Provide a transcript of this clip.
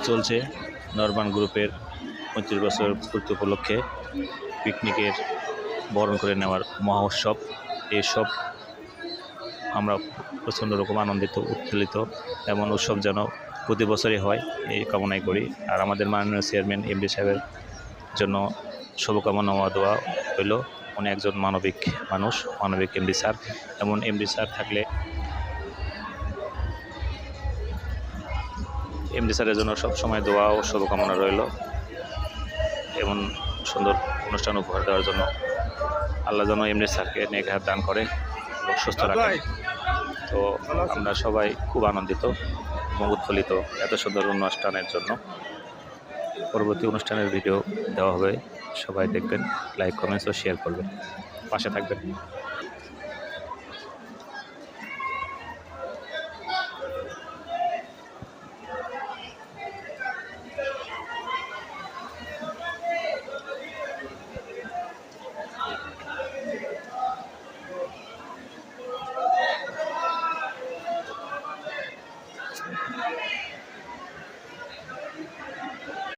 চলছে নরমান গ্রুপের 35 বছর পূর্তি উপলক্ষে পিকনিকের বরণ করে নেওয়ার মহোৎসব। এসব আমরা প্রচণ্ড রকম আনন্দিত, উত্তেজিত। এমন উৎসব যেন প্রতি বছরই হয় এই কামনাই করি। আর আমাদের মাননীয় চেয়ারম্যান এমডি সাহেবের জন্য শুভকামনা দেওয়া হইল। উনি একজন মানবিক মানুষ, মানবিক এমডি স্যার। এমন এমডি স্যার থাকলে এমডি স্যারের জন্য সবসময় দোয়া ও শুভকামনা রইল। এমন সুন্দর অনুষ্ঠান উপহার দেওয়ার জন্য আল্লাহ যেন এমডি স্যারকে নেক হায়াত দান করে এবং সুস্থ রাখে। তো আমরা সবাই খুব আনন্দিত এবং উৎফুল্লিত এত সুন্দর অনুষ্ঠানের জন্য। পরবর্তী অনুষ্ঠানের ভিডিও দেওয়া হবে, সবাই দেখবেন, লাইক কমেন্টস ও শেয়ার করবেন, পাশে থাকবেন।